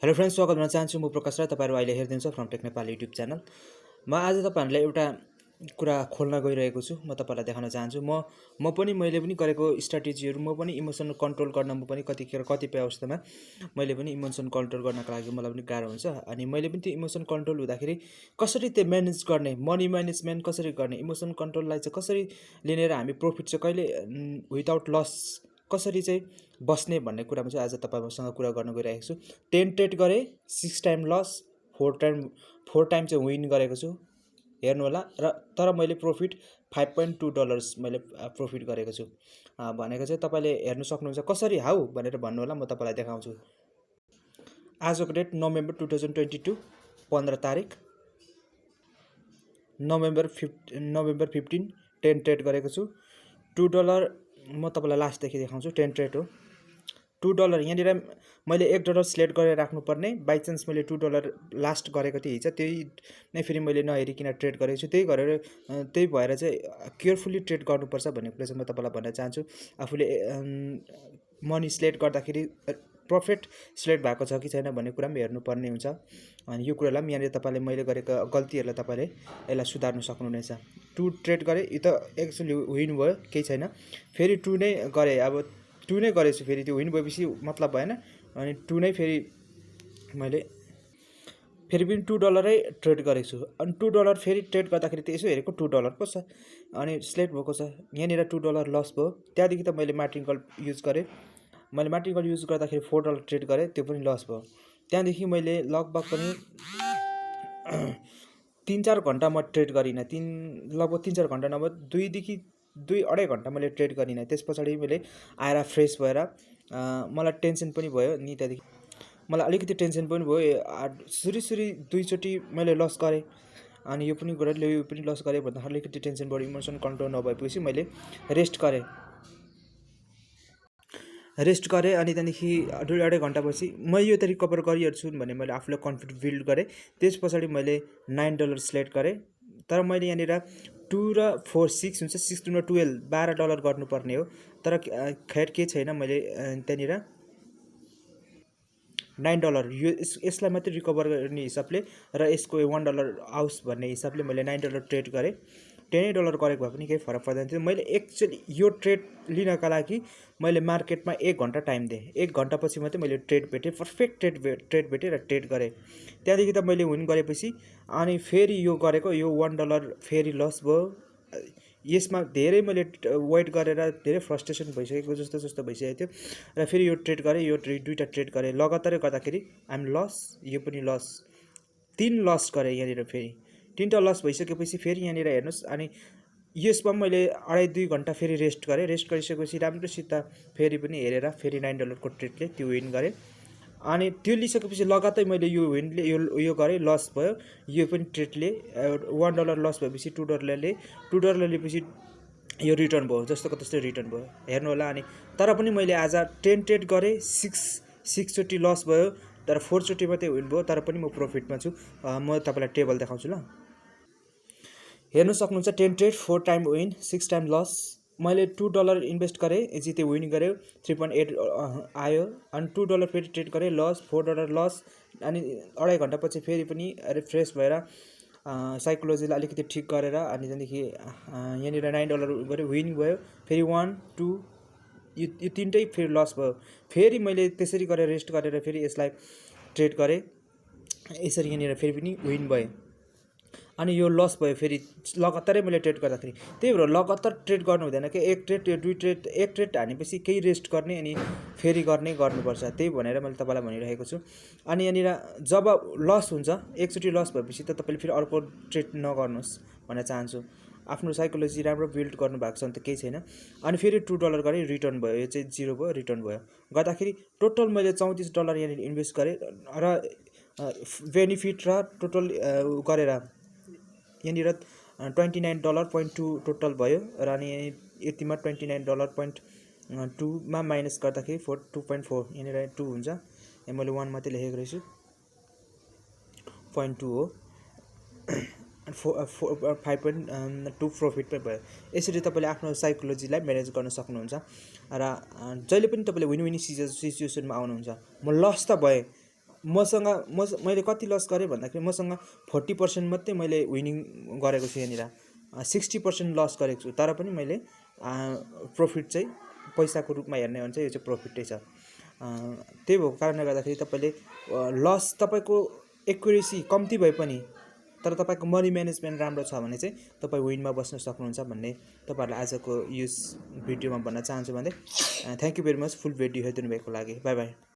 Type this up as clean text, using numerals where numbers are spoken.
Hello friends, स्वागत गर्न चाहन्छु। म प्रकाश र तपाईहरु अहिले हेर्दै फ्रमटेक नेपाल युट्युब च्यानल। म आज तपाईहरुलाई एउटा कुरा खोल्न गइरहेको छु। म तपाईहरुलाई देखाउन चाहन्छु मैले पनि गरेको स्ट्र्याटेजीहरु, म पनि इमोसन कन्ट्रोल गर्न म पनि कतिपय अवस्थामा मैले पनि इमोसन कन्ट्रोल गर्नका लागि मलाई पनि गाह्रो हुन्छ। अनि मैले पनि त्यो इमोसन कन्ट्रोल हुँदाखेरि कसरी त्यो म्यानेज गर्ने, मनी म्यानेजमेन्ट कसरी गर्ने, इमोसन कन्ट्रोललाई चाहिँ कसरी लिनेर हामी प्रॉफिट चाहिँ कहिले विदाउट लस कसरी चाहिँ बस्ने भन्ने कुरामा चाहिँ आज तपाईहरुसँग कुरा गर्न गइरहेको छु। 10 ट्रेड गरे, 6 टाइम लस, 4 टाइम चाहिँ विन गरेको छु। हेर्नु होला। र तर मैले प्रॉफिट $5.2 मैले प्रॉफिट गरेको छु। भनेको चाहिँ तपाईले हेर्न सक्नुहुन्छ। कसरी हाउ भनेर भन्नु होला, म तपाईलाई देखाउँछु। आजको डेट नोभेम्बर 2022 15 तारिक नोभेम्बर 15 10 ट्रेड गरेको छु। $2 म तपाईलाई लास्ट देखि देखाउँछु। 10 ट्रेड हो। $2 यहाँनिर मैले $1 सिलेक्ट गरेर राख्नुपर्ने। बाइ चान्स मैले $2 लास्ट गरेको थिएँ हिजो, त्यही नै फेरि मैले नहेरिकन ट्रेड गरेको छु। त्यही भएर चाहिँ केयरफुली ट्रेड गर्नुपर्छ भन्ने कुरा चाहिँ म तपाईलाई भन्न चाहन्छु। आफूले मनी सिलेक्ट गर्दाखेरि प्रफिट सिलेक्ट भएको छ कि छैन भन्ने कुरा पनि हेर्नुपर्ने हुन्छ। अनि यो कुरालाई पनि यहाँनिर तपाईले मैले गरेको गल्तीहरूलाई तपाईले यसलाई सुधार्न सक्नुहुनेछ। 2 ट्रेड गरे, यो त एक्चुअली विन भयो, केही छैन। फेरि 2 नै गरे, अब 2 नै गरेछु। फेरि त्यो विन भएपछि मतलब भएन। अनि 2 नै फेरि मैले फेरि पनि $2 ट्रेड गरेको छु। अनि $2 फेरि ट्रेड गर्दाखेरि त यसो हेरेको $2 पो छ, अनि सिलेक्ट भएको छ। यहाँनिर $2 लस भयो। त्यहाँदेखि त मैले मार्जिन कल युज गरेँ। मैले मार्जिन कल युज गर्दाखेरि $4 ट्रेड गरेँ, त्यो पनि लस भयो। त्यहाँदेखि मैले लगभग पनि 3-4 घन्टा म ट्रेड गरिनँ। लगभग 3-4 घन्टा नभए 2-2.5 घन्टा मैले ट्रेड गरिनँ। त्यस पछाडि मैले आएर फ्रेस भएर मलाई टेन्सन पनि भयो। नि त्यहाँदेखि मलाई अलिकति टेन्सन पनि भयो। सुरी 2 चोटि मैले लस गरेँ, अनि यो पनि गरेँ, यो पनि लस गरेँ भन्दा अलिकति टेन्सन बढी, इमोसन कन्ट्रोल नभएपछि मैले रेस्ट गरेँ। अनि त्यहाँदेखि 2.5 घन्टापछि म यो त रिकभर गरिहाल्छु भने मैले आफूलाई कन्फिडेन्ट बिल्ड गरेँ। त्यस पछाडि मैले $9 सिलेक्ट गरेँ। तर मैले यहाँनिर 2 र 4 6 हुन्छ, 6 2 12 $12 गर्नुपर्ने हो। तर खैर के छैन, मैले त्यहाँनिर $9 यसलाई मात्रै रिकभर गर्ने हिसाबले र यसको $1 आओस् भन्ने हिसाबले मैले $9 ट्रेड गरेँ। $10 गरेको भए पनि केही फरक पर्दैन थियो। मैले एक्चुअली यो ट्रेड लिनका लागि मैले मार्केटमा 1 घन्टा टाइम दिएँ। 1 घन्टापछि मात्रै मैले ट्रेड भेटेँ, पर्फेक्ट ट्रेड भेटेँ र ट्रेड गरेँ। त्यहाँदेखि त मैले विन गरेपछि अनि फेरि यो गरेको यो $1 फेरि लस भयो। यसमा धेरै मैले वेट गरेर धेरै फ्रस्ट्रेसन भइसकेको जस्तो भइसकेको थियो। र फेरि यो ट्रेड गरेँ, यो दुईवटा ट्रेड गरेँ लगातारै गर्दाखेरि आइएम लस, यो पनि लस। 3 लस गरेँ यहाँनिर। फेरि 3टा लस भइसकेपछि फेरि यहाँनिर हेर्नुहोस्। अनि यसमा मैले 2.5-2 घन्टा फेरि रेस्ट गरेँ। रेस्ट गरिसकेपछि राम्रोसित फेरि पनि हेरेर फेरि $9 को ट्रेडले त्यो विन गरेँ। अनि त्यो लिइसकेपछि लगातार मैले यो विनले यो गरेँ, लस भयो। यो पनि ट्रेडले $1 लस भएपछि $2 लिएपछि यो रिटर्न भयो, जस्तोको त्यस्तै रिटर्न भयो। हेर्नु होला। अनि तर पनि मैले आज 10 ट्रेड गरेँ, 6 चोटि लस भयो, तर 4 चोटि मात्रै विन भयो। तर पनि म प्रफिटमा छु। म तपाईँलाई टेबल देखाउँछु ल। हेर्नु सक्नुहुन्छ। 10 trade, 4 time win, 6 time loss. मैले $2 इन्भेस्ट गरेँ, जिते विन गरेँ, 3.8 आयो। अनि $2 फेरि ट्रेड गरेँ, लस, $4 लस। अनि 2.5 घन्टापछि फेरि पनि रिफ्रेस भएर साइकोलोजीलाई अलिकति ठिक गरेर अनि त्यहाँदेखि यहाँनिर $9 गरेँ, विन भयो। फेरि 1 2 यो 3टै फेरि लस भयो। फेरि मैले त्यसरी गरेर रेस्ट गरेर फेरि यसलाई ट्रेड गरेँ। यसरी यहाँनिर फेरि पनि विन भयो। अनि यो लस भयो। फेरि लगातारै मैले ट्रेड गर्दाखेरि त्यही भएर लगातार ट्रेड गर्नु हुँदैन कि एक ट्रेड हानेपछि केही रेस्ट गर्ने अनि फेरि गर्नुपर्छ। त्यही भनेर मैले तपाईँलाई भनिरहेको छु। अनि यहाँनिर जब लस हुन्छ, एकचोटि लस भएपछि त तपाईँले फेरि अर्को ट्रेड नगर्नुहोस् भन्न चाहन्छु। आफ्नो साइकोलोजी राम्रो बिल्ड गर्नुभएको छ भने त केही छैन। अनि फेरि $2 गरेँ, रिटर्न भयो। यो चाहिँ 0 भयो, रिटर्न भयो। गर्दाखेरि टोटल मैले $34 यहाँनिर इन्भेस्ट गरेँ र बेनिफिट र टोटल गरेर यहाँनिर $29.2 टोटल भयो। र अनि यतिमा $29.2 मा माइनस गर्दाखेरि 2.4 यहाँनिर 2 हुन्छ। यहाँ मैले 1 मात्रै लेखेको रहेछु, 0.2 हो। 5.2 प्रफिट पनि भयो। यसरी तपाईँले आफ्नो साइकोलोजीलाई म्यानेज गर्न सक्नुहुन्छ। र जहिले पनि तपाईँले विन सिचुएसनमा आउनुहुन्छ। म लस त भएँ, मैले कति लस गरेँ भन्दाखेरि मसँग 40% मात्रै मैले विनिङ गरेको छु। यहाँनिर 60% लस गरेको छु, तर पनि मैले प्रफिट चाहिँ पैसाको रूपमा हेर्ने हो भने चाहिँ यो चाहिँ प्रफिटै छ। त्यही भएको कारणले गर्दाखेरि तपाईँले लस तपाईँको एक्युरेसी कम्ती भए पनि तर तपाईँको मनी म्यानेजमेन्ट राम्रो छ भने चाहिँ तपाईँ विनमा बस्न सक्नुहुन्छ भन्ने तपाईँहरूलाई आजको यस भिडियोमा भन्न चाहन्छु। भने thank you very much full video हेरिदिनु भएको लागि। By by.